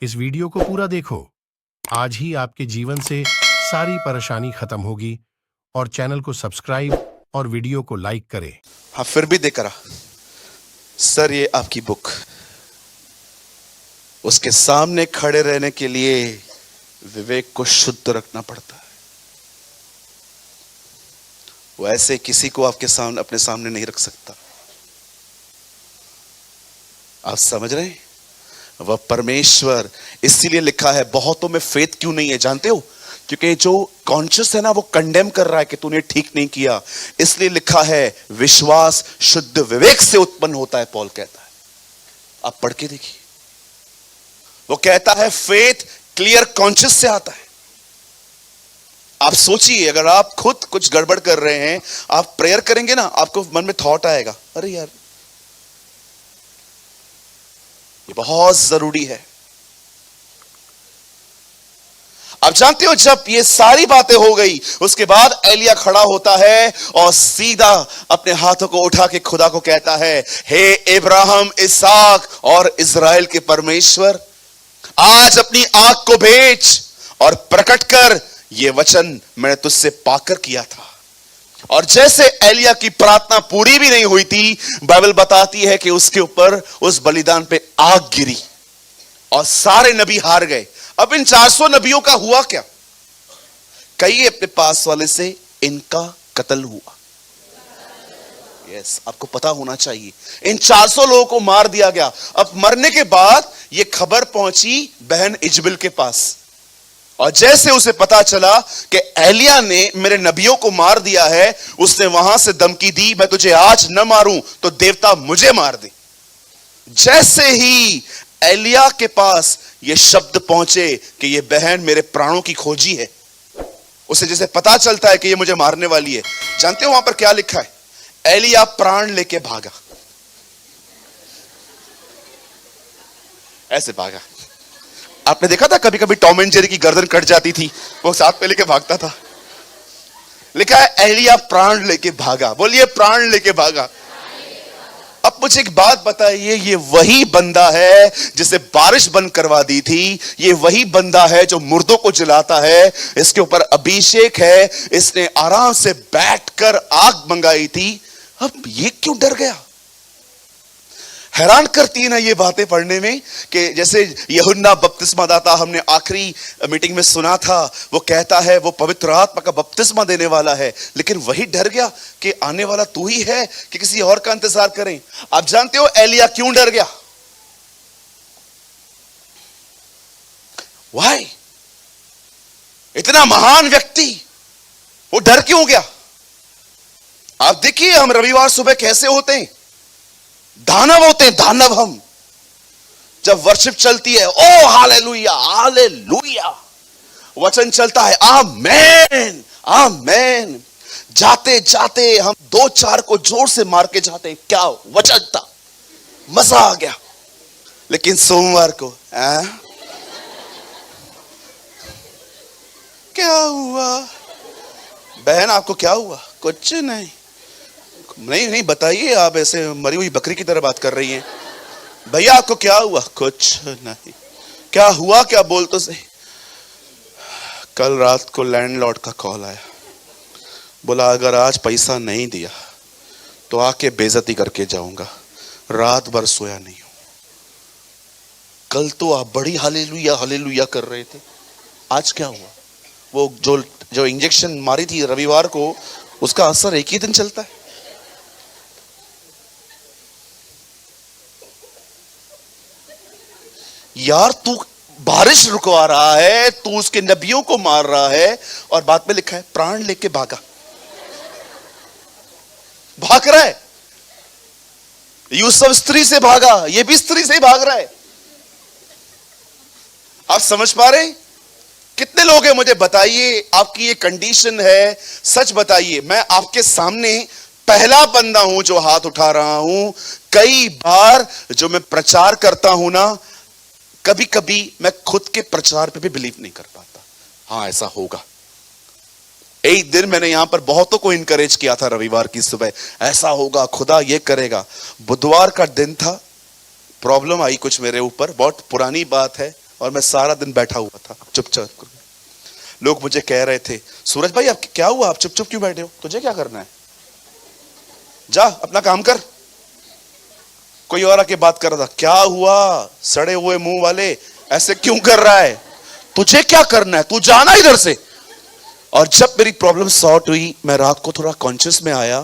इस वीडियो को पूरा देखो। आज ही आपके जीवन से सारी परेशानी खत्म होगी और चैनल को सब्सक्राइब और वीडियो को लाइक करें। हाँ, फिर भी देकर सर, ये आपकी बुक। उसके सामने खड़े रहने के लिए विवेक को शुद्ध रखना पड़ता है। वो ऐसे किसी को आपके सामने, अपने सामने नहीं रख सकता। आप समझ रहे हैं? वह परमेश्वर, इसीलिए लिखा है बहुतों में फेथ क्यों नहीं है जानते हो? क्योंकि जो कॉन्शियस है ना, वो कंडेम कर रहा है कि तूने ठीक नहीं किया। इसलिए लिखा है विश्वास शुद्ध विवेक से उत्पन्न होता है, पॉल कहता है। आप पढ़ के देखिए, वो कहता है फेथ क्लियर कॉन्शियस से आता है। आप सोचिए, अगर आप खुद कुछ गड़बड़ कर रहे हैं, आप प्रेयर करेंगे ना, आपको मन में थॉट आएगा, अरे यार ये बहुत जरूरी है। आप जानते हो, जब ये सारी बातें हो गई, उसके बाद एलिया खड़ा होता है और सीधा अपने हाथों को उठा के खुदा को कहता है, हे इब्राहिम, इसहाक और इजराइल के परमेश्वर, आज अपनी आंख को भेज और प्रकट कर, ये वचन मैंने तुझसे पाकर किया था। और जैसे एलिया की प्रार्थना पूरी भी नहीं हुई थी, बाइबल बताती है कि उसके ऊपर, उस बलिदान पे आग गिरी और सारे नबी हार गए। अब इन 400 नबियों का हुआ क्या? कई अपने पास वाले से, इनका कत्ल हुआ। यस, आपको पता होना चाहिए, इन 400 लोगों को मार दिया गया। अब मरने के बाद यह खबर पहुंची बहन इजबिल के पास, और जैसे उसे पता चला कि एलिया ने मेरे नबियों को मार दिया है, उसने वहां से धमकी दी, मैं तुझे आज न मारूं तो देवता मुझे मार दे। जैसे ही एलिया के पास ये शब्द पहुंचे कि ये बहन मेरे प्राणों की खोजी है, उसे जैसे पता चलता है कि ये मुझे मारने वाली है, जानते हो वहां पर क्या लिखा है? एलिया प्राण लेके भागा। ऐसे भागा। आपने देखा था कभी कभी टॉम एंड जेरी की गर्दन कट जाती थी, वो साथ में लेके भागता था। लिखा है एलिया प्राण लेके भागा। बोलिए, प्राण लेके भागा। अब मुझे एक बात बताइए, ये वही बंदा है जिसे बारिश बंद करवा दी थी, ये वही बंदा है जो मुर्दों को जलाता है, इसके ऊपर अभिषेक है, इसने आराम से बैठकर आग मंगाई थी। अब ये क्यों डर गया? हैरान करती है ना ये बातें पढ़ने में, कि जैसे यूहन्ना बपतिस्मा दाता, हमने आखिरी मीटिंग में सुना था, वो कहता है वो पवित्र आत्मा का बपतिस्मा देने वाला है, लेकिन वही डर गया कि आने वाला तू ही है कि किसी और का इंतजार करें। आप जानते हो एलिया क्यों डर गया? वाई? इतना महान व्यक्ति, वो डर क्यों गया? आप देखिए, हम रविवार सुबह कैसे होते हैं, दानव होते हैं, दानव। हम जब वर्शिप चलती है, ओ हालेलुया हालेलुया, वचन चलता है, आमेन आमेन, जाते जाते हम 2-4 को जोर से मार के जाते हैं, क्या वचन था, मजा आ गया। लेकिन सोमवार को क्या हुआ? बहन आपको क्या हुआ? कुछ नहीं। नहीं बताइए, आप ऐसे मरी हुई बकरी की तरह बात कर रही हैं। भैया आपको क्या हुआ? कुछ नहीं। क्या हुआ? क्या बोल तो सही। कल रात को लैंडलॉर्ड का कॉल आया, बोला अगर आज पैसा नहीं दिया तो आके बेइज्जती करके जाऊंगा। रात भर सोया नहीं हूं। कल तो आप बड़ी हालेलुया हालेलुया कर रहे थे, आज क्या हुआ? वो जो इंजेक्शन मारी थी रविवार को, उसका असर एक ही दिन चलता है। यार, तू बारिश रुकवा रहा है, तू उसके नबियों को मार रहा है, और बाद में लिखा है प्राण लेके भागा। भाग रहा है। यूसुफ स्त्री से भागा, ये भी स्त्री से ही भाग रहा है। आप समझ पा रहे? कितने लोग हैं मुझे बताइए, आपकी ये कंडीशन है, सच बताइए। मैं आपके सामने पहला बंदा हूं जो हाथ उठा रहा हूं। कई बार जो मैं प्रचार करता हूं ना, कभी कभी मैं खुद के प्रचार पे भी बिलीव नहीं कर पाता। हाँ, ऐसा होगा। एक दिन मैंने यहां पर बहुतों को इनकरेज किया था, रविवार की सुबह, ऐसा होगा, खुदा ये करेगा। बुधवार का दिन था, प्रॉब्लम आई कुछ मेरे ऊपर, बहुत पुरानी बात है, और मैं सारा दिन बैठा हुआ था चुपचाप। लोग मुझे कह रहे थे, सूरज भाई आप क्या हुआ, आप चुप चुप क्यों बैठे हो, तुझे क्या करना है, जा अपना काम कर। कोई और आके बात कर रहा था, क्या हुआ सड़े हुए मुंह वाले, ऐसे क्यों कर रहा है, तुझे क्या करना है, तू जाना इधर से। और जब मेरी प्रॉब्लम सॉर्ट हुई, मैं रात को थोड़ा कॉन्शियस में आया,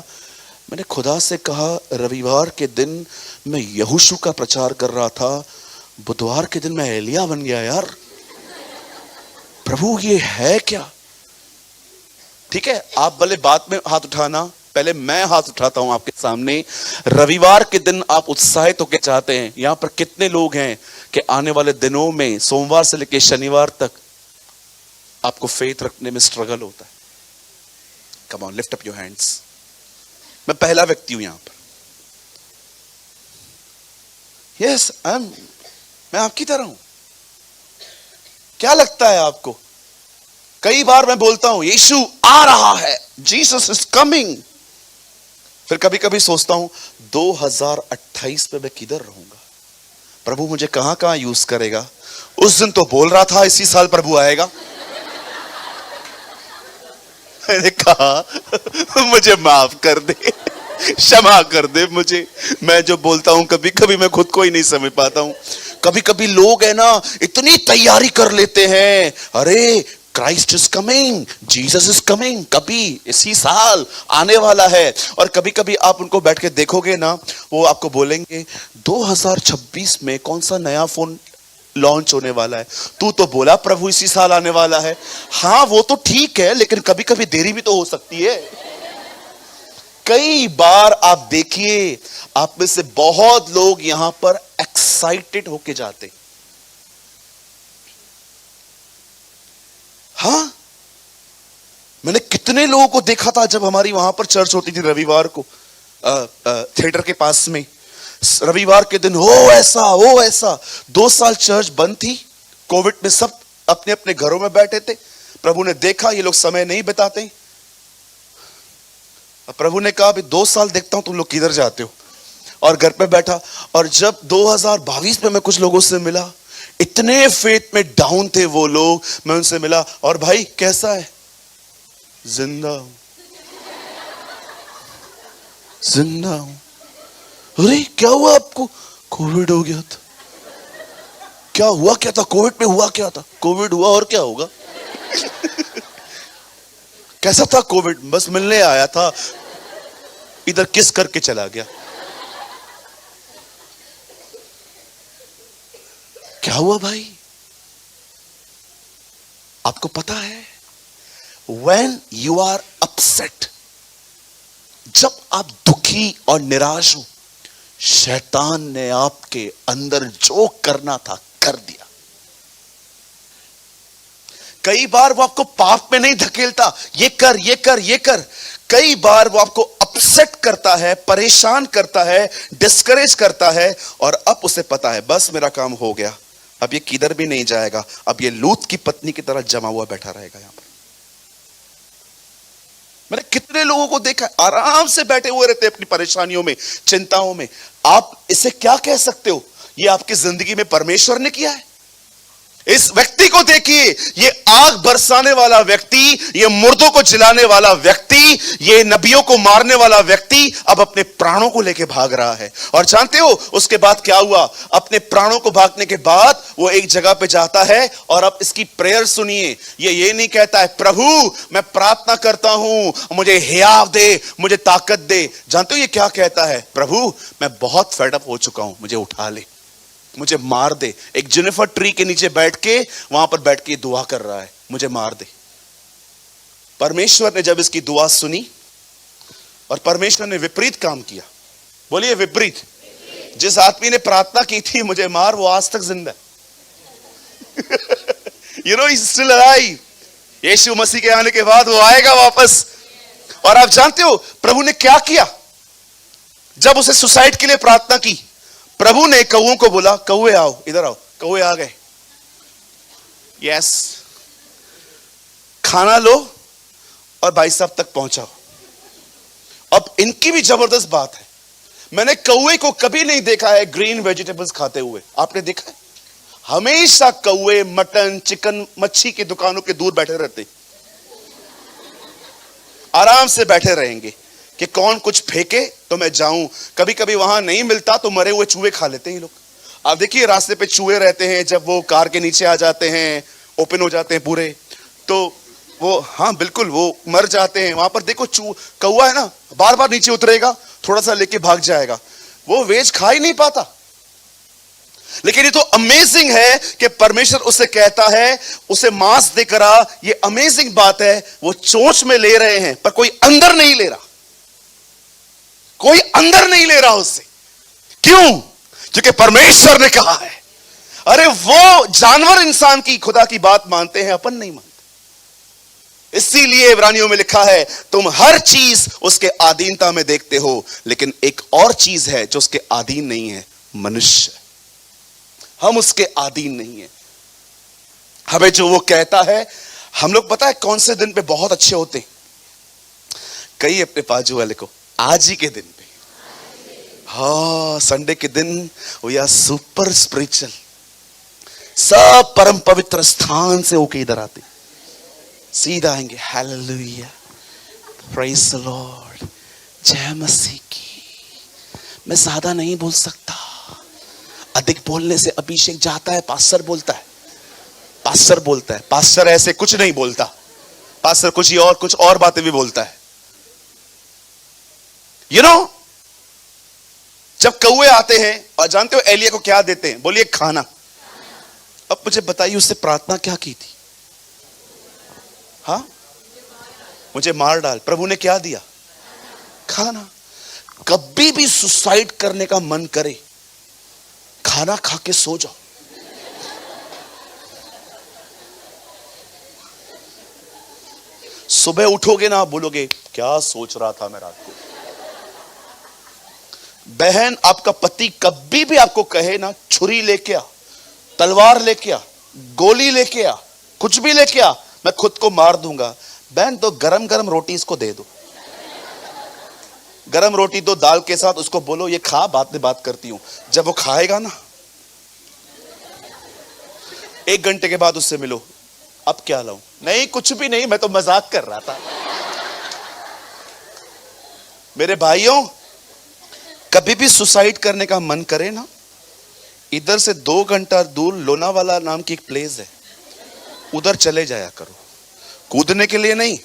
मैंने खुदा से कहा, रविवार के दिन मैं यहोशू का प्रचार कर रहा था, बुधवार के दिन मैं एलिया बन गया यार, प्रभु ये है क्या। ठीक है, आप भले बाद में हाथ उठाना, पहले मैं हाथ उठाता हूं आपके सामने। रविवार के दिन आप उत्साहित होकर चाहते हैं, यहां पर कितने लोग हैं कि आने वाले दिनों में सोमवार से लेकर शनिवार तक आपको फेथ रखने में स्ट्रगल होता है। Come on, lift up your hands. मैं पहला व्यक्ति हूं यहां पर। यस, मैं आपकी तरह हूं। क्या लगता है आपको, कई बार मैं बोलता हूं यीशु आ रहा है, जीसस इज कमिंग, फिर कभी कभी सोचता हूं 2028 में मैं किधर रहूंगा, प्रभु मुझे कहां कहां यूज करेगा। उस दिन तो बोल रहा था इसी साल प्रभु आएगा, मैंने कहा मुझे माफ कर दे, क्षमा कर दे मुझे, मैं जो बोलता हूं कभी कभी मैं खुद को ही नहीं समझ पाता हूं। कभी कभी लोग है ना इतनी तैयारी कर लेते हैं, अरे Christ is coming, Jesus is coming, कभी इसी साल आने वाला है। और कभी कभी आप उनको बैठ के देखोगे ना, वो आपको बोलेंगे 2026 में कौन सा नया फोन लॉन्च होने वाला है, तू तो बोला प्रभु इसी साल आने वाला है। हाँ वो तो ठीक है, लेकिन कभी कभी देरी भी तो हो सकती है। कई बार आप देखिए, आप में से बहुत लोग यहां पर एक्साइटेड होके जाते। हाँ, मैंने कितने लोगों को देखा था जब हमारी वहां पर चर्च होती थी रविवार को, थिएटर के पास में, रविवार के दिन हो ऐसा हो ऐसा। 2 साल चर्च बंद थी, कोविड में सब अपने अपने घरों में बैठे थे। प्रभु ने देखा ये लोग समय नहीं बिताते, प्रभु ने कहा अभी 2 साल देखता हूं तुम लोग किधर जाते हो, और घर पे बैठा। और जब 2022 में मैं कुछ लोगों से मिला, इतने फेथ में डाउन थे वो लोग, मैं उनसे मिला, और भाई कैसा है, जिंदा हूं, जिंदा हूं। अरे क्या हुआ आपको, कोविड हो गया था। क्या हुआ क्या था कोविड में, हुआ क्या था, कोविड हुआ और क्या होगा। कैसा था कोविड, बस मिलने आया था, इधर किस करके चला गया। क्या हुआ भाई, आपको पता है, when you are upset, जब आप दुखी और निराश हो, शैतान ने आपके अंदर जो करना था कर दिया। कई बार वो आपको पाप में नहीं धकेलता, ये कर ये कर ये कर, कई बार वो आपको अपसेट करता है, परेशान करता है, डिस्करेज करता है, और अब उसे पता है बस मेरा काम हो गया, अब ये किधर भी नहीं जाएगा, अब ये लूत की पत्नी की तरह जमा हुआ बैठा रहेगा यहां पर। मैंने कितने लोगों को देखा आराम से बैठे हुए रहते अपनी परेशानियों में, चिंताओं में। आप इसे क्या कह सकते हो, ये आपकी जिंदगी में परमेश्वर ने किया है। इस व्यक्ति को देखिए, ये आग बरसाने वाला व्यक्ति, ये मुर्दों को जिलाने वाला व्यक्ति, ये नबियों को मारने वाला व्यक्ति अब अपने प्राणों को लेके भाग रहा है। और जानते हो उसके बाद क्या हुआ, अपने प्राणों को भागने के बाद वो एक जगह पे जाता है, और अब इसकी प्रेयर सुनिए, ये नहीं कहता है प्रभु मैं प्रार्थना करता हूं मुझे हियाव दे, मुझे ताकत दे। जानते हो ये क्या कहता है, प्रभु मैं बहुत फेडअप हो चुका हूं, मुझे उठा ले, मुझे मार दे। एक जेनिफर ट्री के नीचे बैठ के, वहां पर बैठ के दुआ कर रहा है, मुझे मार दे। परमेश्वर ने जब इसकी दुआ सुनी, और परमेश्वर ने विपरीत काम किया। बोलिए विपरीत। जिस आदमी ने प्रार्थना की थी मुझे मार, वो आज तक जिंदा है। You know, he is still alive. Yeshu Masih के आने के बाद वो आएगा वापस। और आप जानते हो प्रभु ने क्या किया, जब उसे सुसाइड के लिए प्रार्थना की, प्रभु ने कौओं को बोला, कौए आओ, इधर आओ। कौए आ गए, यस, खाना लो और भाई साहब तक पहुंचाओ। अब इनकी भी जबरदस्त बात है, मैंने कौए को कभी नहीं देखा है ग्रीन वेजिटेबल्स खाते हुए, आपने देखा है? हमेशा कौवे, मटन, चिकन, मच्छी की दुकानों के दूर बैठे रहते, आराम से बैठे रहेंगे कि कौन कुछ फेंके तो मैं जाऊं। कभी कभी वहां नहीं मिलता तो मरे हुए चूहे खा लेते हैं ये लोग। आप देखिए रास्ते पे चूहे रहते हैं, जब वो कार के नीचे आ जाते हैं, ओपन हो जाते हैं पूरे, तो वो, हाँ बिल्कुल, वो मर जाते हैं। वहां पर देखो कौवा है ना, बार बार नीचे उतरेगा, थोड़ा सा लेके भाग जाएगा, वो वेज खा ही नहीं पाता। लेकिन ये तो अमेजिंग है कि परमेश्वर उसे कहता है, उसे मांस देकर आ। ये अमेजिंग बात है, वो चोंच में ले रहे हैं पर कोई अंदर नहीं ले रहा, कोई अंदर नहीं ले रहा उससे। क्यों? क्योंकि परमेश्वर ने कहा है। अरे वो जानवर इंसान की, खुदा की बात मानते हैं, अपन नहीं मानते। इसीलिए इब्रानियों में लिखा है, तुम हर चीज उसके अधीनता में देखते हो, लेकिन एक और चीज है जो उसके अधीन नहीं है, मनुष्य। हम उसके अधीन नहीं है। हमें जो वो कहता है, हम लोग पता है कौन से दिन पे बहुत अच्छे होते हैं? कई अपने बाजू वाले को, आज ही के दिन पे, हाँ संडे के दिन वी आर सुपर स्पिरिचुअल। सब परम पवित्र स्थान से होके इधर आते, सीधा आएंगे, हालेलुया, प्रेज द लॉर्ड, जय मसीह की। मैं ज्यादा नहीं बोल सकता, अधिक बोलने से अभिषेक जाता है। पास्टर बोलता है, पास्टर बोलता है, पास्टर ऐसे कुछ नहीं बोलता, पास्टर कुछ और बातें भी बोलता है। यू नो, जब कौवे आते हैं, और जानते हो एलिया को क्या देते हैं? बोलिए खाना। अब मुझे बताइए उससे प्रार्थना क्या की थी? हाँ, मुझे मार डाल। प्रभु ने क्या दिया? खाना। कभी भी सुसाइड करने का मन करे, खाना खा के सो जाओ। सुबह उठोगे ना, बोलोगे क्या सोच रहा था मैं रात को। बहन, आपका पति कभी भी आपको कहे ना, छुरी लेके आ, तलवार लेके आ, गोली लेके आ, कुछ भी लेके आ, मैं खुद को मार दूंगा, बहन तो गरम गरम रोटी इसको दे दो, गरम रोटी दो दाल के साथ, उसको बोलो ये खा, बात में बात करती हूं। जब वो खाएगा ना, 1 घंटे के बाद उससे मिलो, अब क्या लाऊं? नहीं कुछ भी नहीं, मैं तो मजाक कर रहा था। मेरे भाइयों, कभी भी सुसाइड करने का मन करे ना, इधर से 2 घंटा दूर लोनावाला नाम की एक प्लेस है, उधर चले जाया करो, कूदने के लिए नहीं।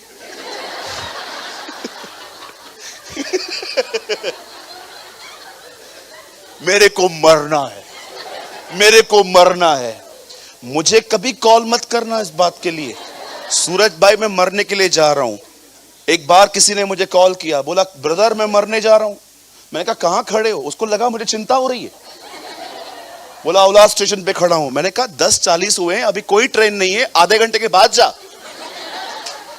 मेरे को मरना है, मेरे को मरना है। मुझे कभी कॉल मत करना इस बात के लिए, सूरज भाई मैं मरने के लिए जा रहा हूं। एक बार किसी ने मुझे कॉल किया, बोला ब्रदर मैं मरने जा रहा हूं। मैंने कहा कहां खड़े हो? उसको लगा मुझे चिंता हो रही है। बोला औलाद स्टेशन पे खड़ा हूं। मैंने कहा 10:40 हुए हैं, अभी कोई ट्रेन नहीं है, आधे घंटे के बाद जा।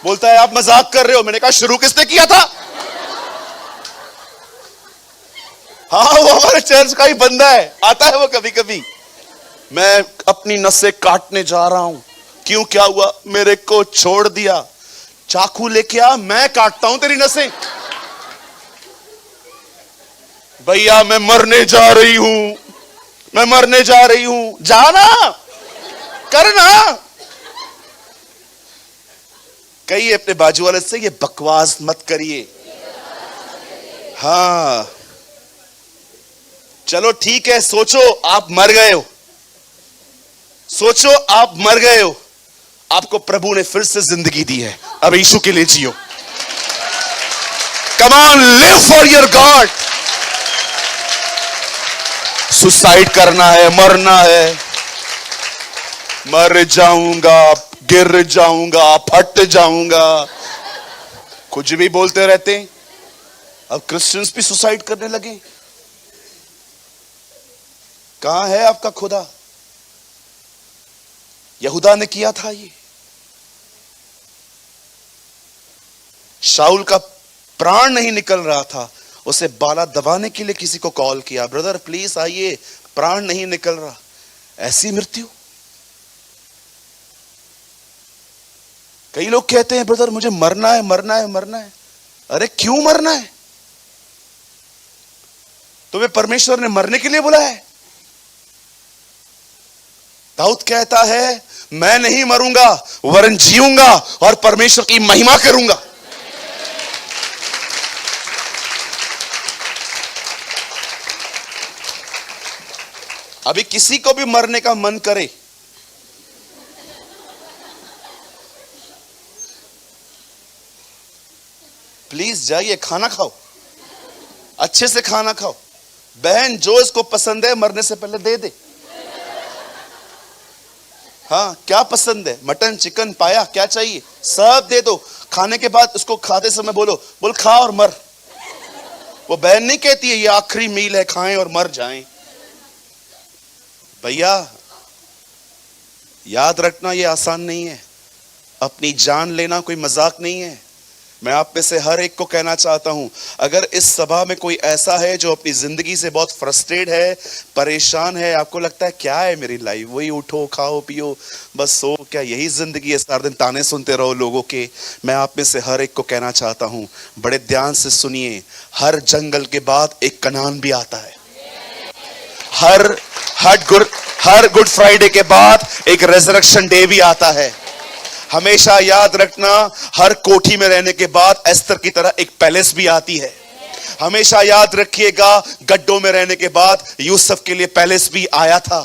बोलता है आप मजाक कर रहे हो। मैंने कहा शुरू किसने किया था? हाँ वो हमारे चर्च का ही बंदा है, आता है वो कभी कभी। मैं अपनी नसें काटने जा रहा हूं। क्यों, क्या हुआ? मेरे को छोड़ दिया। चाकू लेके आ, मैं काटता हूं तेरी नसें। भैया मैं मरने जा रही हूं, मैं मरने जा रही हूं। जाना, करना। कहिए अपने बाजू वाले से, ये बकवास मत करिए। हाँ चलो ठीक है, सोचो आप मर गए हो, सोचो आप मर गए हो, आपको प्रभु ने फिर से जिंदगी दी है, अब यीशु के लिए जियो। Come on, live for your God. Suicide करना है, मरना है, मर जाऊंगा, गिर जाऊंगा, फट जाऊंगा, कुछ भी बोलते रहते हैं। अब क्रिश्चियंस भी सुसाइड करने लगे। कहां है आपका खुदा? यहूदा ने किया था ये। शाऊल का प्राण नहीं निकल रहा था, उसे बाला दबाने के लिए किसी को कॉल किया, ब्रदर प्लीज आइए, प्राण नहीं निकल रहा। ऐसी मृत्यु। कई लोग कहते हैं ब्रदर मुझे मरना है, मरना है, मरना है। अरे क्यों मरना है? तुम्हें परमेश्वर ने मरने के लिए बुलाया है? दाऊद कहता है मैं नहीं मरूंगा वरन जीऊंगा और परमेश्वर की महिमा करूंगा। अभी किसी को भी मरने का मन करे, प्लीज जाइए खाना खाओ, अच्छे से खाना खाओ। बहन जो इसको पसंद है मरने से पहले दे दे। हाँ क्या पसंद है, मटन चिकन पाया क्या चाहिए सब दे दो। खाने के बाद उसको खाते समय बोल खा और मर। वो बहन नहीं कहती है ये आखिरी मील है खाएं और मर जाएं। भैया याद रखना ये आसान नहीं है, अपनी जान लेना कोई मजाक नहीं है। मैं आप में से हर एक को कहना चाहता हूं, अगर इस सभा में कोई ऐसा है जो अपनी जिंदगी से बहुत फ्रस्ट्रेट है, परेशान है, आपको लगता है क्या है मेरी लाइफ, वही उठो खाओ पियो बस सो, क्या यही जिंदगी है, सारा दिन ताने सुनते रहो लोगों के। मैं आप में से हर एक को कहना चाहता हूं, बड़े ध्यान से सुनिए, हर जंगल के बाद एक कनान भी आता है। हर गुड फ्राइडे के बाद एक रेजरेक्शन डे भी आता है। हमेशा याद रखना, हर कोठी में रहने के बाद एस्तर की तरह एक पैलेस भी आती है। हमेशा याद रखिएगा, गड्ढों में रहने के बाद यूसुफ के लिए पैलेस भी आया था।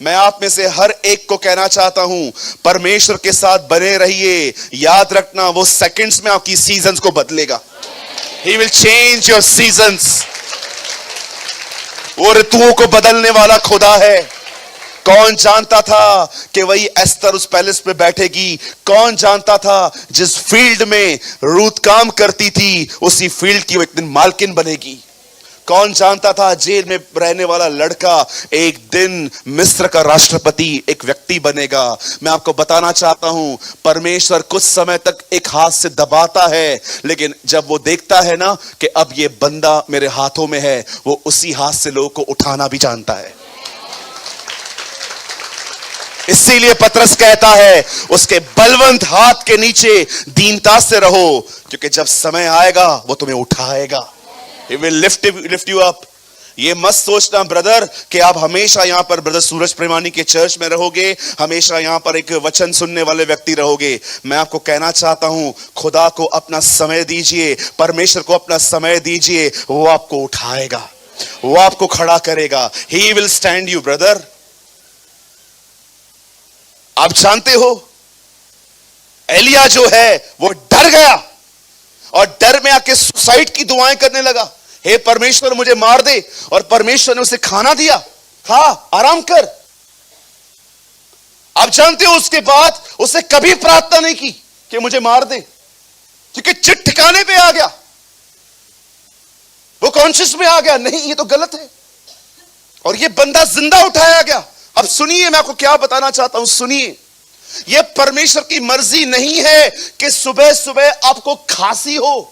मैं आप में से हर एक को कहना चाहता हूं, परमेश्वर के साथ बने रहिए। याद रखना वो सेकंड्स में आपकी सीजन्स को बदलेगा। He will change your seasons। वो ऋतुओं को बदलने वाला खुदा है। कौन जानता था कि वही एस्तर उस पैलेस पे बैठेगी? कौन जानता था जिस फील्ड में रूथ काम करती थी उसी फील्ड की वो एक दिन मालकिन बनेगी? कौन जानता था जेल में रहने वाला लड़का एक दिन मिस्र का राष्ट्रपति एक व्यक्ति बनेगा? मैं आपको बताना चाहता हूं, परमेश्वर कुछ समय तक एक हाथ से दबाता है, लेकिन जब वो देखता है ना कि अब ये बंदा मेरे हाथों में है, वो उसी हाथ से लोगों को उठाना भी जानता है। इसीलिए पतरस कहता है उसके बलवंत हाथ के नीचे दीनता से रहो, क्योंकि जब समय आएगा वो तुम्हें उठाएगा। He will lift you up। ये मत सोचना ब्रदर कि आप हमेशा यहां पर ब्रदर सूरज प्रेमानी के चर्च में रहोगे, हमेशा यहां पर एक वचन सुनने वाले व्यक्ति रहोगे। मैं आपको कहना चाहता हूं, खुदा को अपना समय दीजिए, परमेश्वर को अपना समय दीजिए, वो आपको उठाएगा, वो आपको खड़ा करेगा। He will stand you brother। आप जानते हो एलिया जो है वो डर गया और डर में आके सुसाइड की दुआएं करने लगा। हे परमेश्वर मुझे मार दे, और परमेश्वर ने उसे खाना दिया, खा आराम कर। आप जानते हो उसके बाद उसे कभी प्रार्थना नहीं की कि मुझे मार दे, क्योंकि चिट ठिकाने पे आ गया, वो कॉन्शियस में आ गया, नहीं ये तो गलत है, और ये बंदा जिंदा उठाया गया। अब सुनिए मैं आपको क्या बताना चाहता हूं, सुनिए। यह परमेश्वर की मर्जी नहीं है कि सुबह सुबह आपको खांसी हो।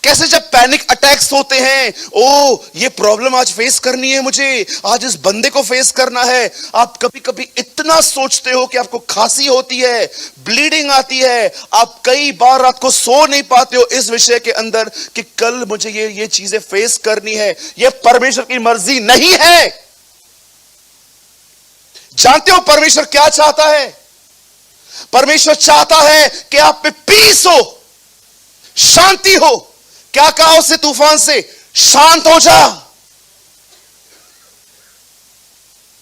कैसे जब पैनिक अटैक्स होते हैं, ओ ये प्रॉब्लम आज फेस करनी है मुझे, आज इस बंदे को फेस करना है। आप कभी कभी इतना सोचते हो कि आपको खांसी होती है, ब्लीडिंग आती है, आप कई बार रात को सो नहीं पाते हो इस विषय के अंदर कि कल मुझे ये चीजें फेस करनी है। यह परमेश्वर की मर्जी नहीं है। जानते हो परमेश्वर क्या चाहता है? परमेश्वर चाहता है कि आप पे पीस हो, शांति हो। क्या कहा उससे तूफान से? शांत हो जा।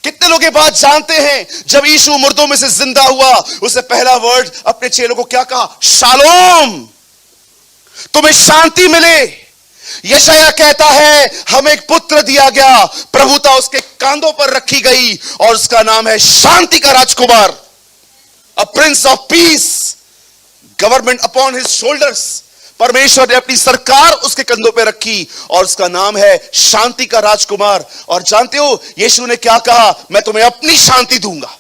कितने लोग ये बात जानते हैं? जब यीशु मुर्दों में से जिंदा हुआ, उससे पहला वर्ड अपने चेलों को क्या कहा? शालोम, तुम्हें शांति मिले। यशायाह कहता है हमें एक पुत्र दिया गया, प्रभुता उसके कांधों पर रखी गई, और उसका नाम है शांति का राजकुमार, a prince of peace, government upon his shoulders. परमेश्वर ने अपनी सरकार उसके कंधों पे रखी और उसका नाम है शांति का राजकुमार। और जानते हो यीशु ने क्या कहा? मैं तुम्हें अपनी शांति दूंगा।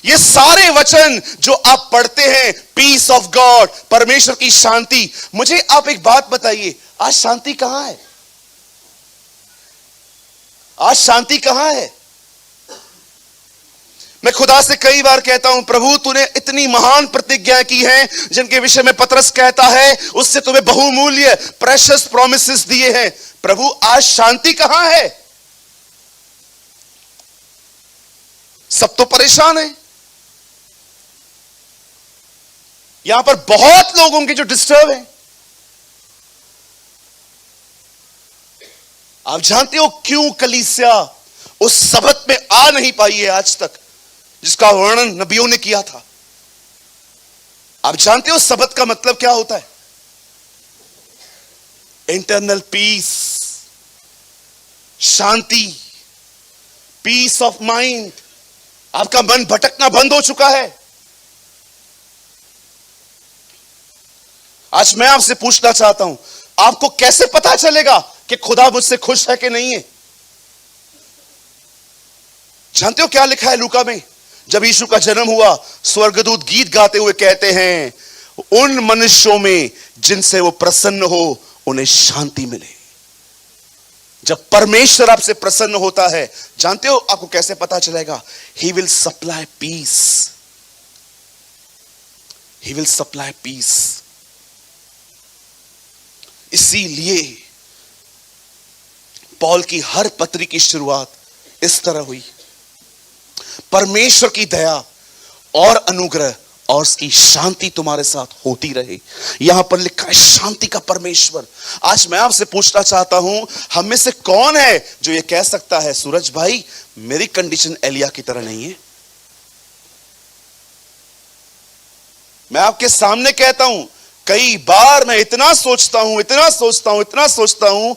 ये सारे वचन जो आप पढ़ते हैं, पीस ऑफ गॉड, परमेश्वर की शांति। मुझे आप एक बात बताइए, आज शांति कहां है? आज शांति कहां है? मैं खुदा से कई बार कहता हूं, प्रभु तूने इतनी महान प्रतिज्ञा की हैं जिनके विषय में पतरस कहता है उससे तुम्हें बहुमूल्य प्रेशियस प्रॉमिसेस दिए हैं। प्रभु आज शांति कहां है? सब तो परेशान है। यहां पर बहुत लोग होंगे जो डिस्टर्ब हैं। आप जानते हो क्यों कलीसिया उस सबत में आ नहीं पाई है आज तक, जिसका वर्णन नबियों ने किया था? आप जानते हो सबत का मतलब क्या होता है? इंटरनल पीस, शांति, पीस ऑफ माइंड। आपका मन भटकना बंद हो चुका है। आज मैं आपसे पूछना चाहता हूं, आपको कैसे पता चलेगा कि खुदा मुझसे खुश है कि नहीं है? जानते हो क्या लिखा है लूका में? जब यीशु का जन्म हुआ, स्वर्गदूत गीत गाते हुए कहते हैं, उन मनुष्यों में जिनसे वो प्रसन्न हो उन्हें शांति मिले। जब परमेश्वर आपसे प्रसन्न होता है, जानते हो आपको कैसे पता चलेगा? He will supply peace. He will supply peace. इसीलिए पौल की हर पत्री की शुरुआत इस तरह हुई, परमेश्वर की दया और अनुग्रह और उसकी शांति तुम्हारे साथ होती रहे। यहां पर लिखा है शांति का परमेश्वर। आज मैं आपसे पूछना चाहता हूं, हम में से कौन है जो ये कह सकता है, सूरज भाई मेरी कंडीशन एलिया की तरह नहीं है? मैं आपके सामने कहता हूं, कई बार मैं इतना सोचता हूं,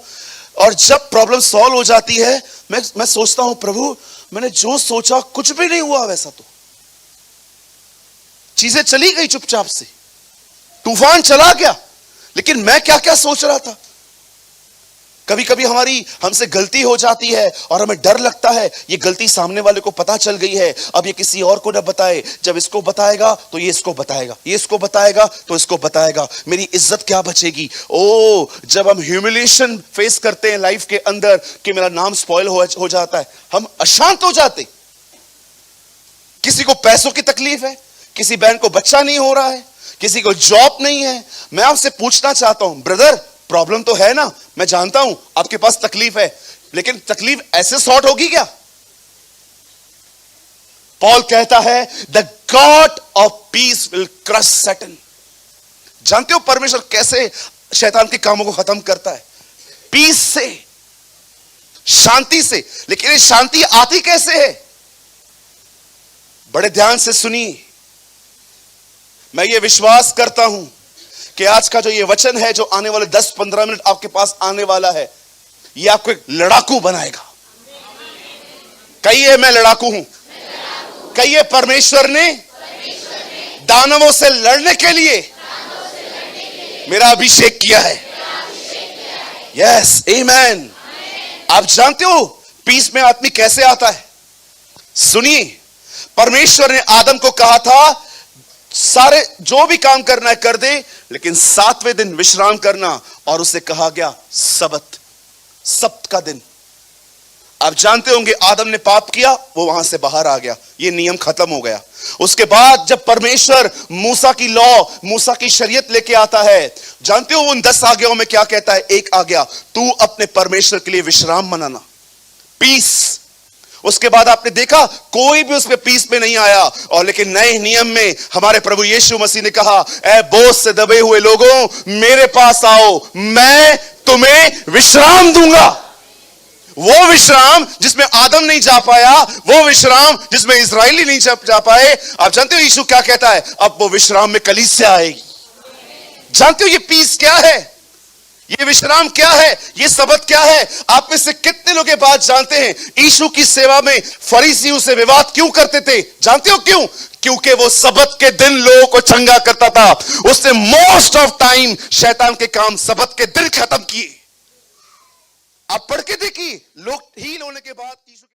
और जब प्रॉब्लम सॉल्व हो जाती है, मैं सोचता हूं, प्रभु मैंने जो सोचा कुछ भी नहीं हुआ वैसा। तो चीजें चली गई चुपचाप से, तूफान चला गया, लेकिन मैं क्या क्या सोच रहा था। कभी कभी हमसे गलती हो जाती है और हमें डर लगता है, ये गलती सामने वाले को पता चल गई है, अब ये किसी और को न बताए। जब इसको बताएगा तो ये इसको बताएगा, ये इसको बताएगा तो इसको बताएगा, मेरी इज्जत क्या बचेगी? ओ, जब हम ह्यूमिलिएशन फेस करते हैं लाइफ के अंदर कि मेरा नाम स्पॉइल हो जाता है, हम अशांत हो जाते। किसी को पैसों की तकलीफ है, किसी बहन को बच्चा नहीं हो रहा है, किसी को जॉब नहीं है। मैं आपसे पूछना चाहता हूं, ब्रदर प्रॉब्लम तो है ना, मैं जानता हूं आपके पास तकलीफ है, लेकिन तकलीफ ऐसे सॉर्ट होगी क्या? पॉल कहता है the God of peace will crush Satan. जानते हो परमेश्वर कैसे शैतान के कामों को खत्म करता है? पीस से, शांति से। लेकिन ये शांति आती कैसे है? बड़े ध्यान से सुनिए। मैं ये विश्वास करता हूं कि आज का जो ये वचन है, जो आने वाले 10-15 मिनट आपके पास आने वाला है, ये आपको एक लड़ाकू बनाएगा। कहिए मैं लड़ाकू हूं। कहिए परमेश्वर ने दानवों से लड़ने के लिए मेरा अभिषेक किया है। यस, आमेन। आप जानते हो पीस में आदमी कैसे आता है? सुनिए, परमेश्वर ने आदम को कहा था सारे जो भी काम करना है कर दे, लेकिन 7वें दिन विश्राम करना, और उसे कहा गया सब्त, सब्त का दिन। आप जानते होंगे आदम ने पाप किया, वो वहां से बाहर आ गया, ये नियम खत्म हो गया। उसके बाद जब परमेश्वर मूसा की लॉ, मूसा की शरीयत लेके आता है, जानते हो उन 10 आज्ञाओं में क्या कहता है? एक आज्ञा, तू अपने परमेश्वर के लिए विश्राम मनाना, पीस। उसके बाद आपने देखा कोई भी उसमें पीस में नहीं आया, और लेकिन नए नियम में हमारे प्रभु यीशु मसीह ने कहा, ऐ बोझ से दबे हुए लोगों मेरे पास आओ, मैं तुम्हें विश्राम दूंगा। वो विश्राम जिसमें आदम नहीं जा पाया, वो विश्राम जिसमें इस्राएली नहीं जा पाए। आप जानते हो यीशु क्या कहता है? अब वो विश्राम में कलीसिया आएगी। जानते हो ये पीस क्या है? ये विश्राम क्या है? ये सबत क्या है? आप में से कितने लोग ये बात जानते हैं? यीशु की सेवा में फरीसियों से विवाद क्यों करते थे? जानते हो क्यों? क्योंकि वो सबत के दिन लोगों को चंगा करता था। उसने मोस्ट ऑफ टाइम शैतान के काम सबत के दिन खत्म किए। आप पढ़ के देखिए, लोग हील होने के बाद